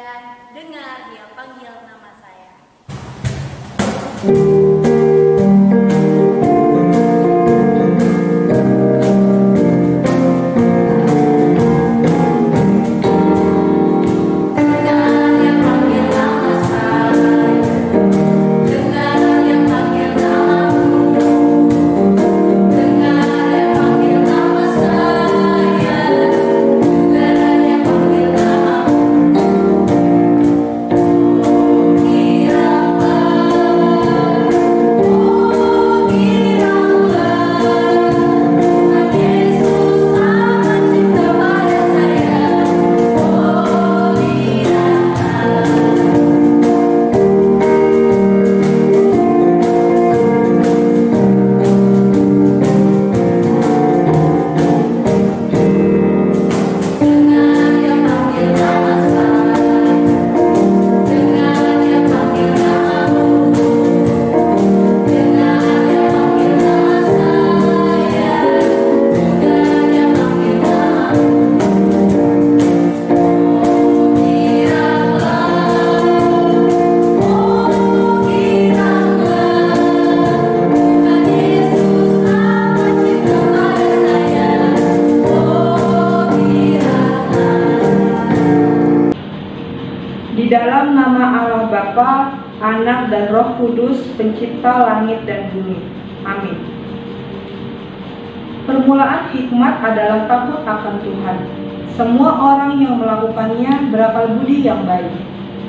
pujian, dengar Dia panggil nama saya. Di dalam nama Allah Bapa, Anak dan Roh Kudus, pencipta langit dan bumi. Amin. Permulaan hikmat adalah takut akan Tuhan. Semua orang yang melakukannya berakal budi yang baik.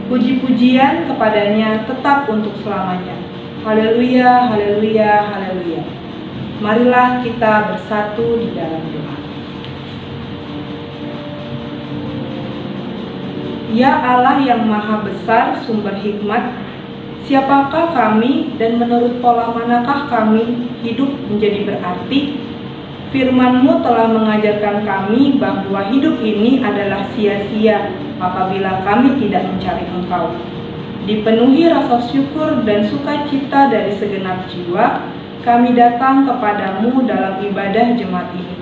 Puji-pujian kepadanya tetap untuk selamanya. Haleluya, haleluya, haleluya. Marilah kita bersatu di dalam doa. Ya Allah yang maha besar, sumber hikmat, siapakah kami dan menurut pola manakah kami hidup menjadi berarti? Firman-Mu telah mengajarkan kami bahwa hidup ini adalah sia-sia apabila kami tidak mencari Engkau. Dipenuhi rasa syukur dan sukacita dari segenap jiwa, kami datang kepadamu dalam ibadah jemaat ini.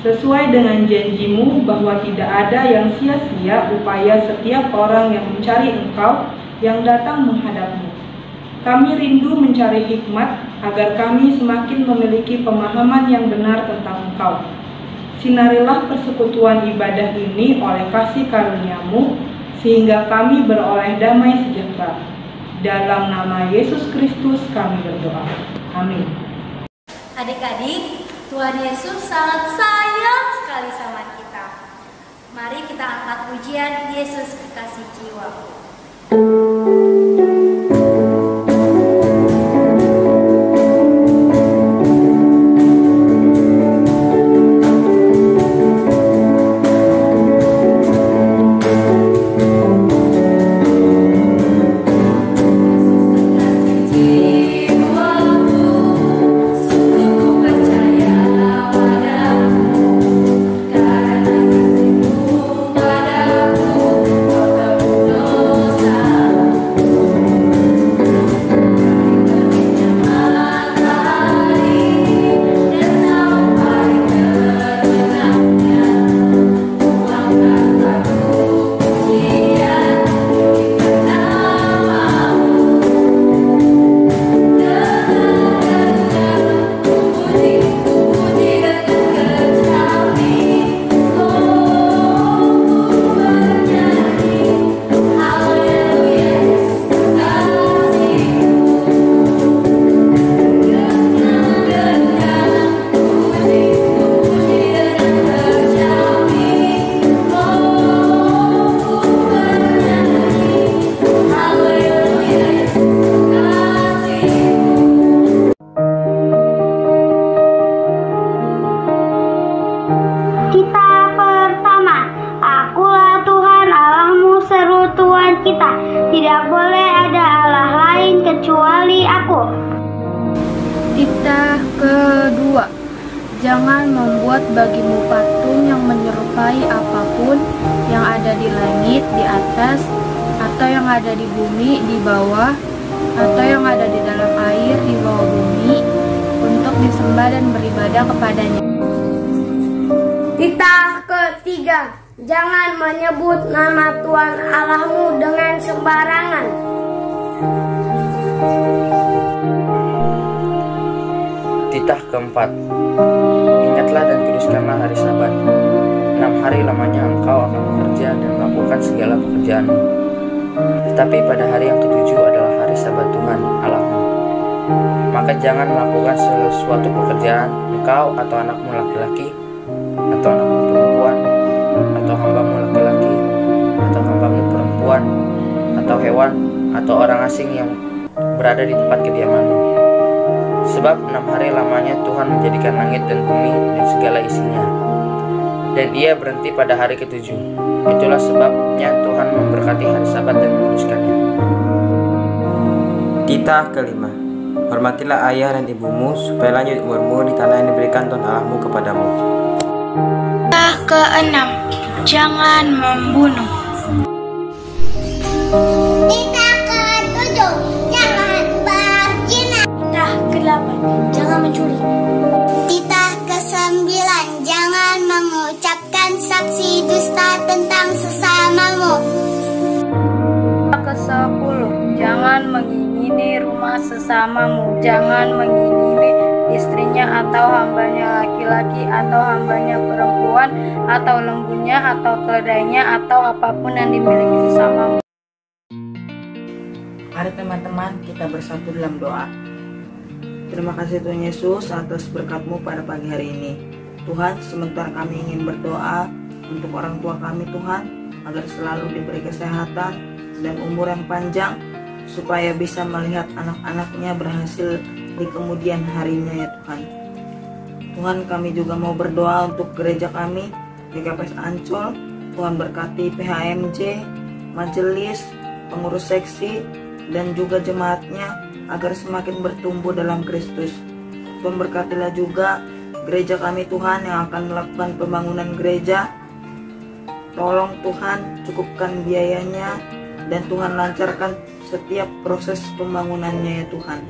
Sesuai dengan janji-Mu bahwa tidak ada yang sia-sia upaya setiap orang yang mencari Engkau yang datang menghadap-Mu. Kami rindu mencari hikmat agar kami semakin memiliki pemahaman yang benar tentang Engkau. Sinarilah persekutuan ibadah ini oleh kasih karunia-Mu sehingga kami beroleh damai sejahtera. Dalam nama Yesus Kristus kami berdoa. Amin. Adik-adik, Tuhan Yesus sangat sayang sekali sama kita. Mari kita angkat pujian Yesus Kekasih Jiwaku. kita. Tidak boleh ada Allah lain kecuali Aku. Titah kedua, jangan membuat bagimu patung yang menyerupai apapun yang ada di langit di atas, atau yang ada di bumi di bawah, atau yang ada di dalam air di bawah bumi, untuk disembah dan beribadah kepadanya. Titah ketiga, Jangan menyebut nama Tuhan Allahmu dengan sembarangan. Titah keempat. Ingatlah dan kuduskanlah hari Sabat. 6 hari lamanya engkau akan bekerja dan melakukan segala pekerjaanmu. Tetapi pada hari yang ketujuh adalah hari Sabat Tuhan Allahmu. Maka jangan melakukan sesuatu pekerjaan engkau atau anakmu laki-laki, atau anakmu perempuan, atau hambamu laki-laki, atau hambamu perempuan, atau hewan, atau orang asing yang berada di tempat kediamanmu. Sebab 6 hari lamanya Tuhan menjadikan langit dan bumi dan segala isinya. Dan ia berhenti pada hari ketujuh. Itulah sebabnya Tuhan memberkati hari Sabat dan menguduskannya. Titah kelima. Hormatilah ayah dan ibumu, supaya lanjut umurmu di tanah yang diberikan Tuhan Allahmu kepadamu. Titah keenam. Jangan membunuh. Titah ketujuh, jangan berzina. Titah ke-8, jangan mencuri. Titah ke-9, jangan mengucapkan saksi dusta tentang sesamamu. Ke-10, jangan mengingini rumah sesamamu. Jangan mengingini istrinya atau hambanya laki-laki atau hambanya perempuan atau lembunya atau keledainya atau apapun yang dimiliki sesamamu. Mari teman-teman kita bersatu dalam doa. Terima kasih Tuhan Yesus atas berkat-Mu pada pagi hari ini. Tuhan, sebentar kami ingin berdoa untuk orang tua kami Tuhan, agar selalu diberi kesehatan dan umur yang panjang, supaya bisa melihat anak-anaknya berhasil di kemudian harinya ya Tuhan. Tuhan, kami juga mau berdoa untuk gereja kami, GKPS Ancol. Tuhan berkati PHMJ, majelis, pengurus seksi, dan juga jemaatnya, agar semakin bertumbuh dalam Kristus. Tuhan berkatilah juga gereja kami Tuhan yang akan melakukan pembangunan gereja. Tolong Tuhan cukupkan biayanya, dan Tuhan lancarkan setiap proses pembangunannya ya Tuhan.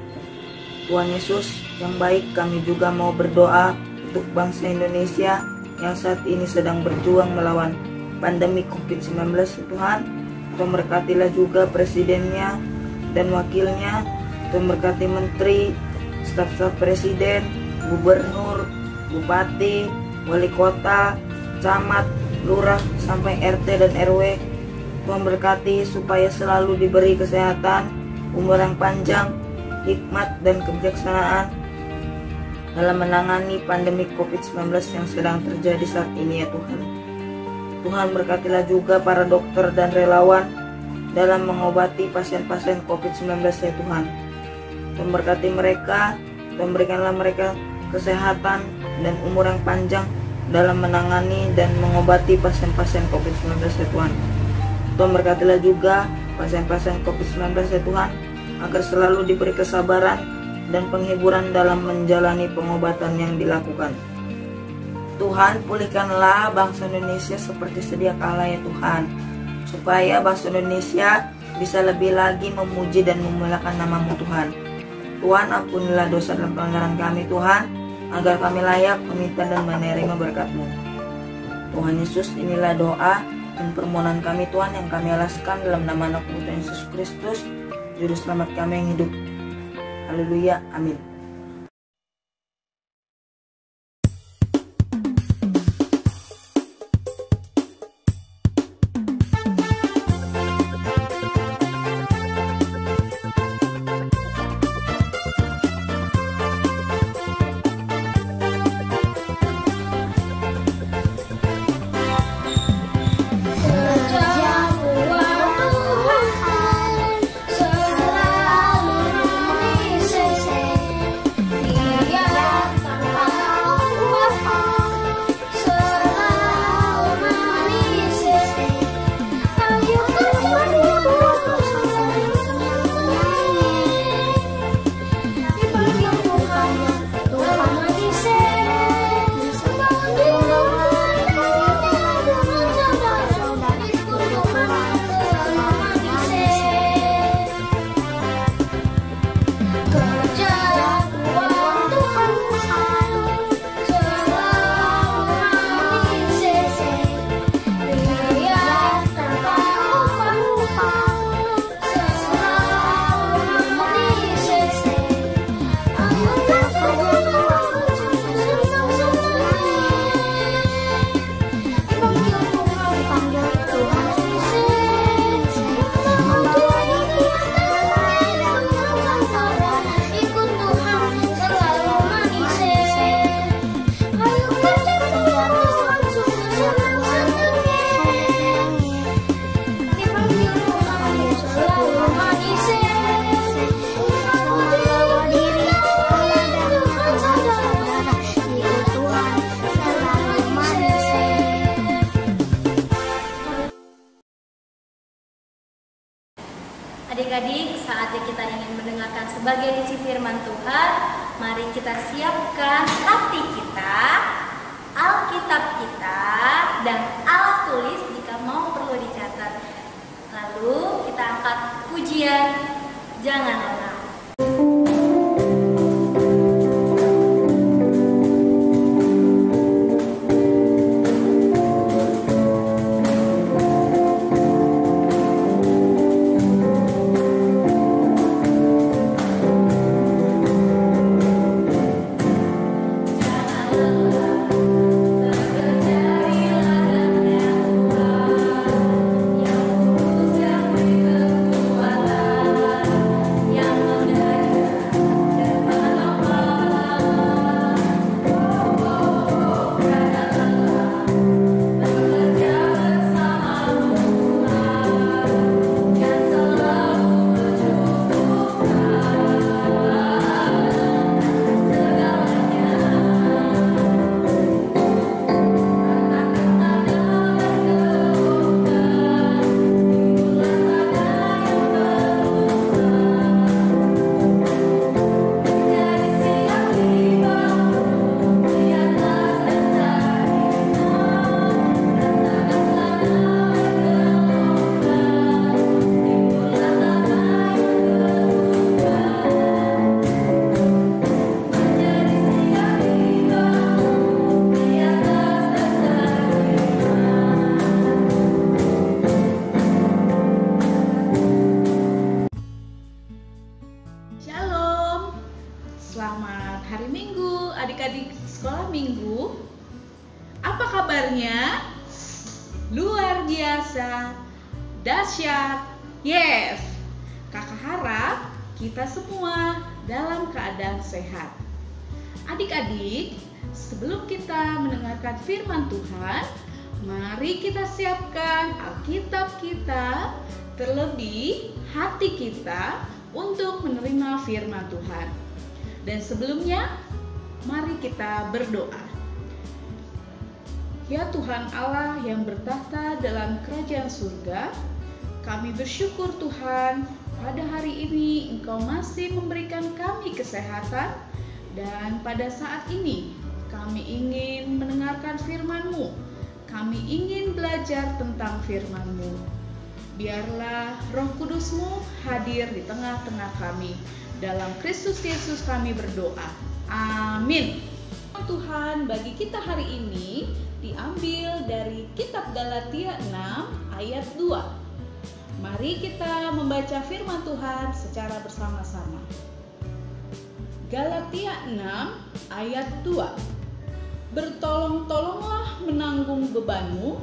Tuhan Yesus yang baik, kami juga mau berdoa untuk bangsa Indonesia yang saat ini sedang berjuang melawan pandemi COVID-19 ya Tuhan. Tuhan berkatilah juga presidennya dan wakilnya. Tuhan berkati menteri, staf-staf presiden, gubernur, bupati, wali kota, camat, lurah, sampai RT dan RW. Tuhan berkati supaya selalu diberi kesehatan, umur yang panjang, hikmat dan kebijaksanaan dalam menangani pandemi COVID-19 yang sedang terjadi saat ini ya Tuhan. Tuhan berkatilah juga para dokter dan relawan dalam mengobati pasien-pasien COVID-19 ya Tuhan. Tuhan berkati mereka, Tuhan berikanlah mereka kesehatan dan umur yang panjang dalam menangani dan mengobati pasien-pasien COVID-19 ya Tuhan. Tuhan berkatilah juga pasien-pasien COVID-19 ya Tuhan, agar selalu diberi kesabaran dan penghiburan dalam menjalani pengobatan yang dilakukan. Tuhan, pulihkanlah bangsa Indonesia seperti sedia kala ya Tuhan, supaya bangsa Indonesia bisa lebih lagi memuji dan memuliakan nama-Mu Tuhan. Tuhan, ampunilah dosa dan pelanggaran kami Tuhan, agar kami layak meminta dan menerima berkat-Mu. Tuhan Yesus, inilah doa dan permohonan kami Tuhan yang kami alaskan dalam nama anak-Mu Tuhan Yesus Kristus, Juru Selamat kami yang hidup. Haleluya, amin. Adik-adik, saatnya kita ingin mendengarkan sebagai isi firman Tuhan. Mari kita siapkan hati kita, Alkitab kita, dan alat tulis jika mau perlu dicatat. Lalu kita angkat pujian Jangan Lelah. Selamat hari Minggu, adik-adik sekolah Minggu. Apa kabarnya? Luar biasa, dahsyat, yes. Kakak harap kita semua dalam keadaan sehat. Adik-adik, sebelum kita mendengarkan firman Tuhan, mari kita siapkan Alkitab kita, terlebih hati kita untuk menerima firman Tuhan. Dan sebelumnya, mari kita berdoa. Ya Tuhan Allah yang bertahta dalam kerajaan surga, kami bersyukur Tuhan, pada hari ini Engkau masih memberikan kami kesehatan, dan pada saat ini kami ingin mendengarkan firman-Mu. Kami ingin belajar tentang firman-Mu. Biarlah Roh Kudus-Mu hadir di tengah-tengah kami. Dalam Kristus Yesus kami berdoa. Amin. Tuhan bagi kita hari ini diambil dari kitab Galatia 6 ayat 2. Mari kita membaca firman Tuhan secara bersama-sama. Galatia 6 ayat 2. Bertolong-tolonglah menanggung bebanmu,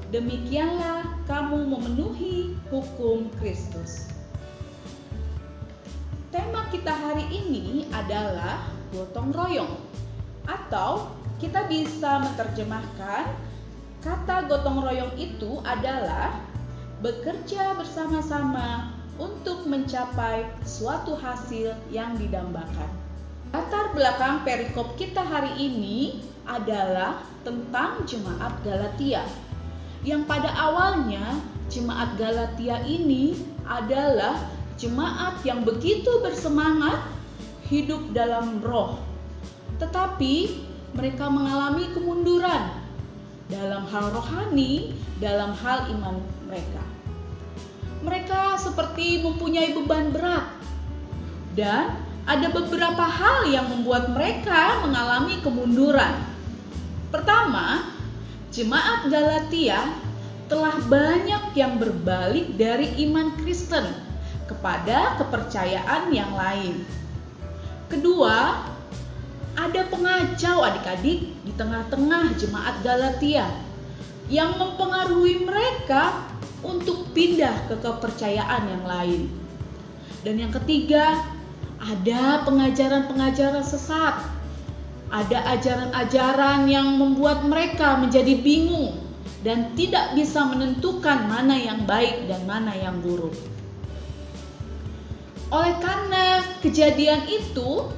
demikianlah kamu memenuhi hukum Kristus. Tema kita hari ini adalah gotong royong, atau kita bisa menerjemahkan kata gotong royong itu adalah bekerja bersama-sama untuk mencapai suatu hasil yang didambakan. Latar belakang perikop kita hari ini adalah tentang jemaat Galatia, yang pada awalnya jemaat Galatia ini adalah jemaat yang begitu bersemangat hidup dalam roh, tetapi mereka mengalami kemunduran dalam hal rohani, dalam hal iman mereka. Mereka seperti mempunyai beban berat, dan ada beberapa hal yang membuat mereka mengalami kemunduran. Pertama, jemaat Galatia telah banyak yang berbalik dari iman Kristen kepada kepercayaan yang lain. Kedua, ada pengacau adik-adik di tengah-tengah jemaat Galatia yang mempengaruhi mereka untuk pindah ke kepercayaan yang lain. Dan yang ketiga, ada pengajaran-pengajaran sesat. Ada ajaran-ajaran yang membuat mereka menjadi bingung dan tidak bisa menentukan mana yang baik dan mana yang buruk. Oleh karena kejadian itu,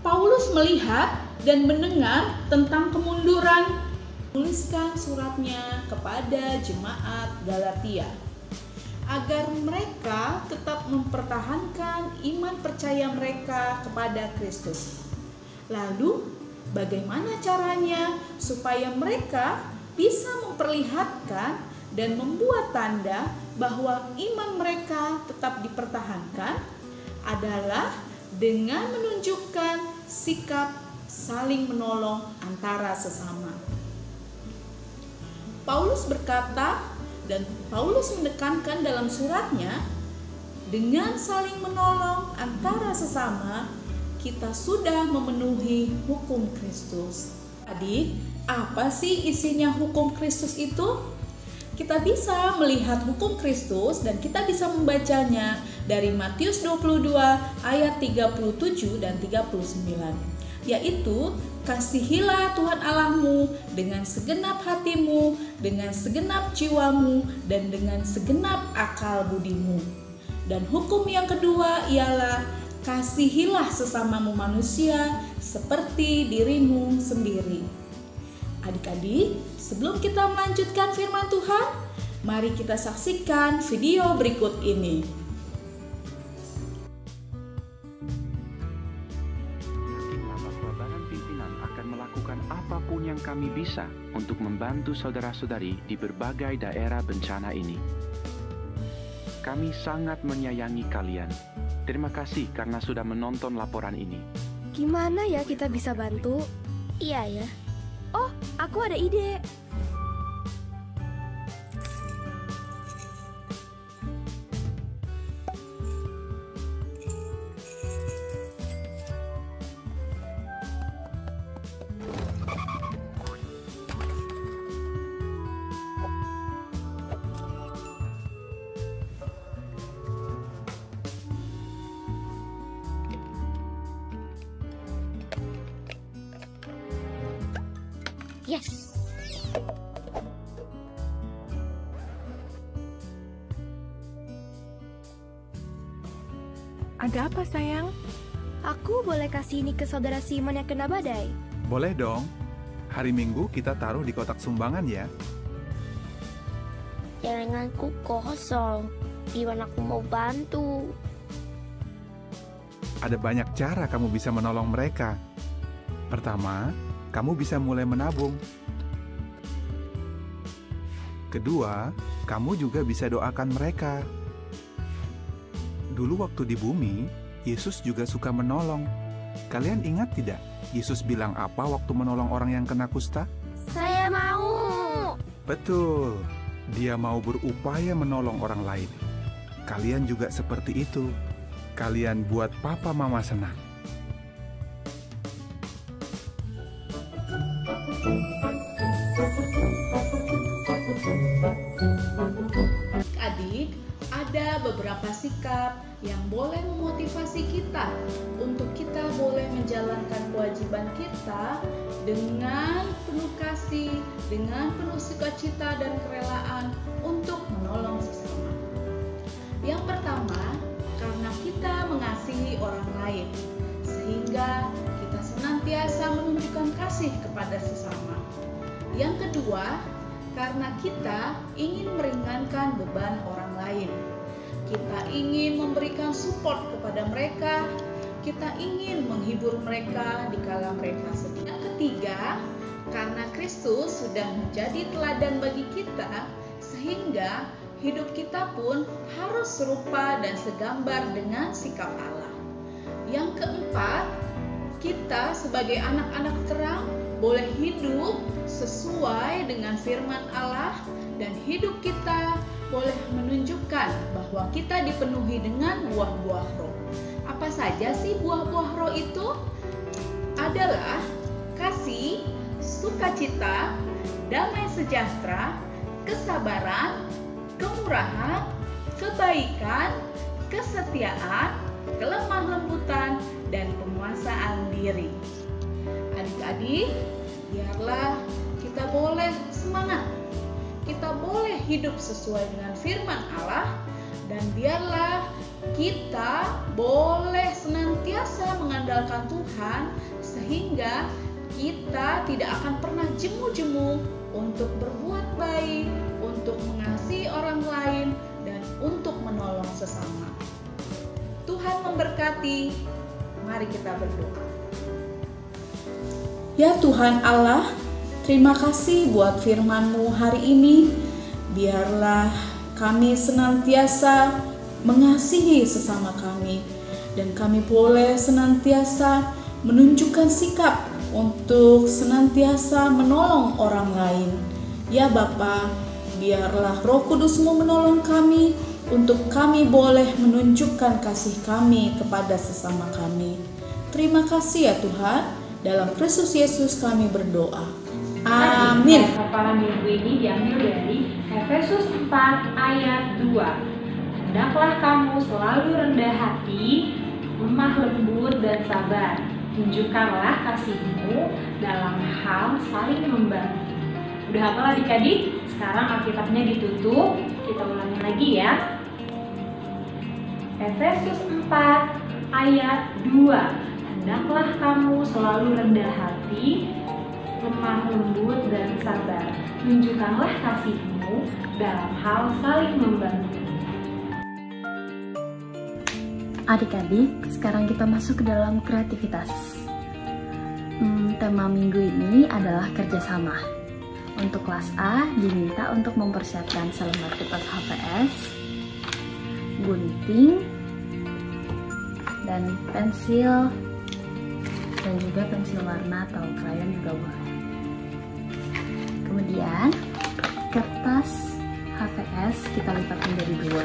Paulus melihat dan mendengar tentang kemunduran, menuliskan suratnya kepada jemaat Galatia agar mereka tetap mempertahankan iman percaya mereka kepada Kristus. Lalu, bagaimana caranya supaya mereka bisa memperlihatkan dan membuat tanda bahwa iman mereka tetap dipertahankan adalah dengan menunjukkan sikap saling menolong antara sesama. Paulus berkata, dan Paulus menekankan dalam suratnya, dengan saling menolong antara sesama, kita sudah memenuhi hukum Kristus. Adik, apa sih isinya hukum Kristus itu? Kita bisa melihat hukum Kristus dan kita bisa membacanya dari Matius 22 ayat 37 dan 39, yaitu kasihilah Tuhan Allahmu dengan segenap hatimu, dengan segenap jiwamu, dan dengan segenap akal budimu. Dan hukum yang kedua ialah kasihilah sesamamu manusia seperti dirimu sendiri. Adik-adik, sebelum kita melanjutkan firman Tuhan, mari kita saksikan video berikut ini. Apapun yang kami bisa untuk membantu saudara-saudari di berbagai daerah bencana ini. Kami sangat menyayangi kalian. Terima kasih karena sudah menonton laporan ini. Gimana ya kita bisa bantu? Iya ya. Oh, aku ada ide. Yes. Ada apa sayang? Aku boleh kasih ini ke saudara Simon yang kena badai? Boleh dong. Hari Minggu kita taruh di kotak sumbangan ya. Jaringanku kosong. Gimana aku mau bantu? Ada banyak cara kamu bisa menolong mereka. Pertama, kamu bisa mulai menabung. Kedua, kamu juga bisa doakan mereka. Dulu waktu di bumi, Yesus juga suka menolong. Kalian ingat tidak, Yesus bilang apa waktu menolong orang yang kena kusta? Saya mau. Betul, dia mau berupaya menolong orang lain. Kalian juga seperti itu. Kalian buat papa mama senang. Adik, ada beberapa sikap yang boleh memotivasi kita untuk kita boleh menjalankan kewajiban kita dengan penuh kasih, dengan penuh sukacita dan kerelaan untuk menolong sesama. Yang pertama, karena kita mengasihi orang lain, sehingga kita senantiasa menunjukkan kasih kepada sesama. Yang kedua, karena kita ingin meringankan beban orang lain. Kita ingin memberikan support kepada mereka. Kita ingin menghibur mereka di kala mereka sedih. Yang ketiga, karena Kristus sudah menjadi teladan bagi kita, sehingga hidup kita pun harus serupa dan segambar dengan sikap Allah. Yang keempat, kita sebagai anak-anak terang boleh hidup sesuai dengan firman Allah, dan hidup kita boleh menunjukkan bahwa kita dipenuhi dengan buah-buah roh. Apa saja sih buah-buah roh itu? Adalah kasih, sukacita, damai sejahtera, kesabaran, kemurahan, kebaikan, kesetiaan, kelemah lembutan, dan penguasaan diri. Adik-adik, biarlah kita boleh semangat. Kita boleh hidup sesuai dengan firman Allah, dan biarlah kita boleh senantiasa mengandalkan Tuhan, sehingga kita tidak akan pernah jemu-jemu untuk berbuat baik, untuk mengasihi orang lain, dan untuk menolong sesama. Tuhan memberkati. Mari kita berdoa. Ya Tuhan Allah, terima kasih buat firman-Mu hari ini. Biarlah kami senantiasa mengasihi sesama kami, dan kami boleh senantiasa menunjukkan sikap untuk senantiasa menolong orang lain. Ya Bapa, biarlah Roh Kudus-Mu menolong kami untuk kami boleh menunjukkan kasih kami kepada sesama kami. Terima kasih ya Tuhan, dalam Kristus Yesus kami berdoa. Amin. Hafalan minggu ini diambil dari Efesus 4 ayat 2. Hendaklah kamu selalu rendah hati, lemah lembut dan sabar. Tunjukkanlah kasihmu dalam hal saling membantu. Udah hafal adik-adik? Sekarang Alkitabnya ditutup. Kita ulangi lagi ya. Efesus 4 ayat 2. Hendaklah kamu selalu rendah hati, lemah lembut dan sabar. Tunjukkanlah kasihmu dalam hal saling membantu. Adik-adik, sekarang kita masuk ke dalam kreativitas. Tema minggu ini adalah kerjasama. Untuk kelas A diminta untuk mempersiapkan selembar kertas HVS, gunting, dan pensil, dan juga pensil warna atau krayon juga boleh. Kemudian kertas HVS kita lipat menjadi 2,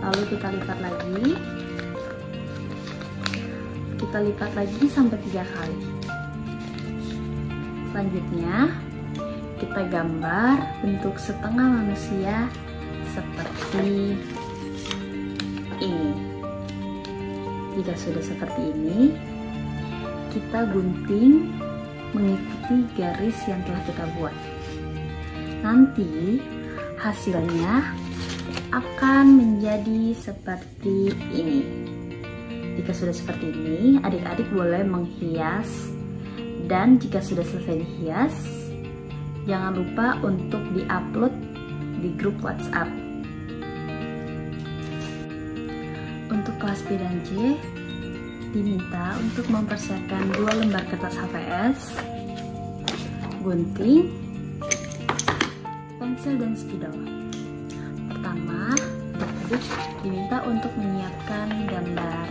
lalu kita lipat lagi sampai 3 kali. Selanjutnya kita gambar bentuk setengah manusia seperti ini. Jika sudah seperti ini, kita gunting mengikuti garis yang telah kita buat. Nanti hasilnya akan menjadi seperti ini. Jika sudah seperti ini, adik-adik boleh menghias, dan jika sudah selesai dihias, jangan lupa untuk di-upload di grup WhatsApp. Untuk kelas B dan C diminta untuk mempersiapkan 2 lembar kertas HVS, gunting, pensil, dan spidol. Pertama, adik-adik diminta untuk menyiapkan gambar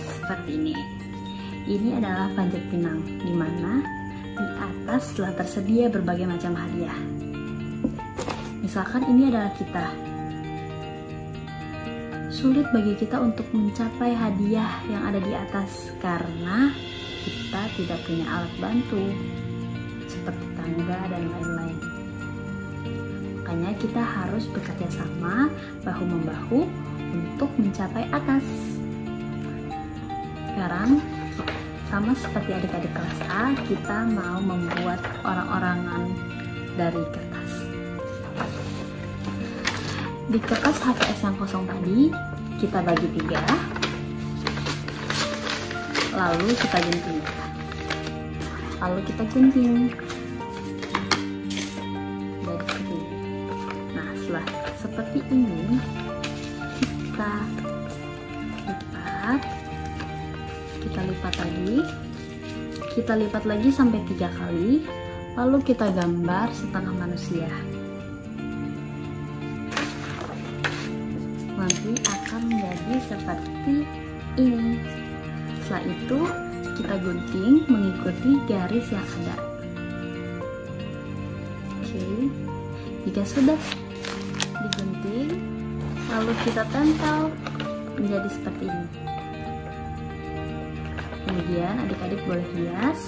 seperti ini. Ini adalah panjat pinang, di mana di atas telah tersedia berbagai macam hadiah. Misalkan ini adalah kita. Sulit bagi kita untuk mencapai hadiah yang ada di atas karena kita tidak punya alat bantu seperti tangga dan lain-lain. Makanya kita harus bekerja sama bahu-membahu untuk mencapai atas. Sekarang sama seperti adik-adik kelas A, kita mau membuat orang-orangan dari kertas. Di kertas HVS yang kosong tadi, kita bagi 3, lalu kita gunting. Jadi seperti ini. Nah, setelah seperti ini, kita lipat lagi sampai 3 kali, lalu kita gambar setengah manusia. Nanti akan menjadi seperti ini. Setelah itu kita gunting mengikuti garis yang ada. Oke, jika sudah digunting, lalu kita tempel menjadi seperti ini. Kemudian adik-adik boleh hias,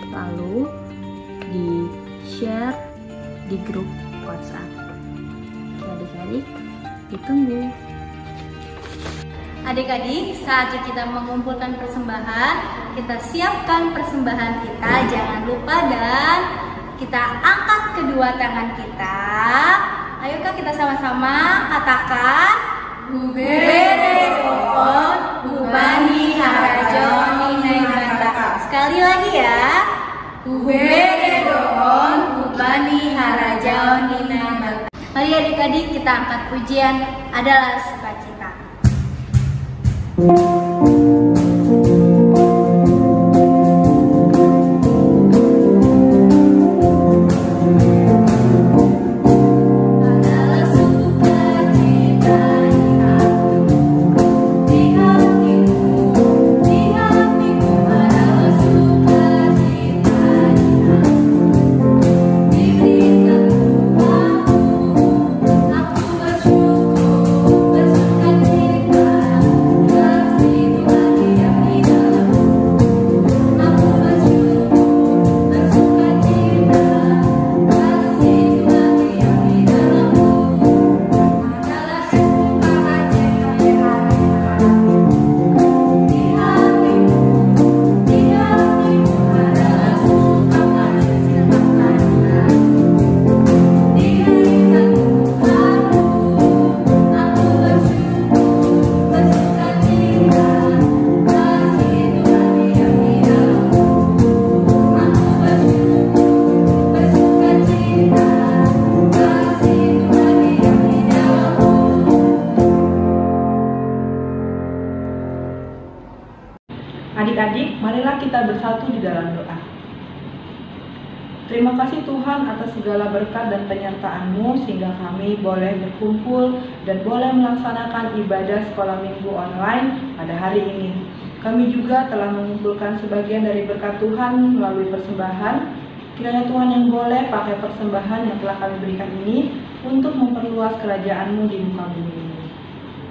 lalu di-share di grup WhatsApp. Oke adik-adik, ditunggu. Adik-adik, saatnya kita mengumpulkan persembahan. Kita siapkan persembahan kita, jangan lupa, dan kita angkat kedua tangan kita. Ayo Kak, kita sama-sama katakan Ubere Doon Ubani Harajon Ineganta. Sekali lagi ya, Ubere Doon Ubani Harajon Ineganta. Mari Mari adik-adik kita angkat pujian adalah sukacita. Adik-adik, marilah kita bersatu di dalam doa. Terima kasih Tuhan atas segala berkat dan penyertaan-Mu sehingga kami boleh berkumpul dan boleh melaksanakan ibadah sekolah minggu online pada hari ini. Kami juga telah mengumpulkan sebagian dari berkat Tuhan melalui persembahan. Kiranya Tuhan yang boleh pakai persembahan yang telah kami berikan ini untuk memperluas kerajaan-Mu di muka bumi ini.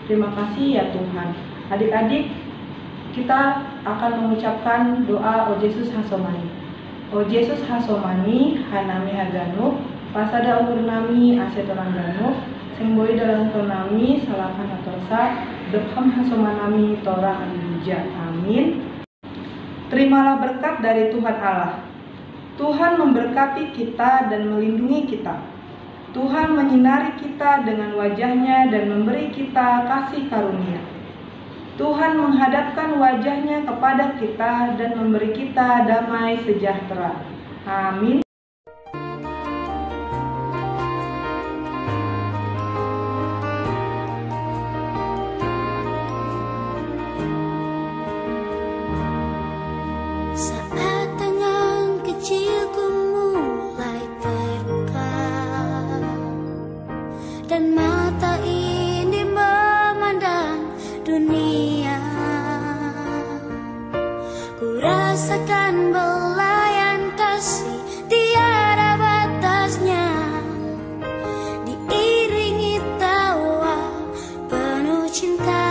Terima kasih ya Tuhan. Adik-adik, kita akan mengucapkan doa O Yesus Hasomani. O Yesus Hasomani, Hanami Haganuk, Pasada Umur Nami, Asetoran Ganuk, Sengboi dalam Nami, Salakan Atorsa, Depham Hasomanami, Torah Aliluja. Amin. Terimalah berkat dari Tuhan Allah. Tuhan memberkati kita dan melindungi kita. Tuhan menyinari kita dengan wajahnya dan memberi kita kasih karunia. Tuhan menghadapkan wajahnya kepada kita dan memberi kita damai sejahtera. Amin. Saat tangan kecilku mulai terbuka dan mata ini memandang dunia, ku rasakan belayan kasih tiada batasnya, diiringi tawa penuh cinta.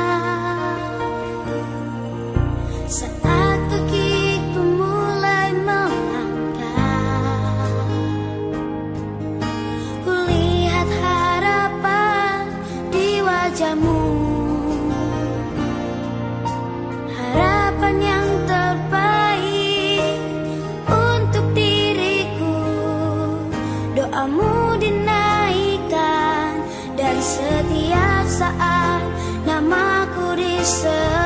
Saat kakiku mulai melangkah, ku lihat harapan di wajahmu, harapan yang terbaik untuk diriku. Doamu dinaikkan dan setiap saat namaku disebut.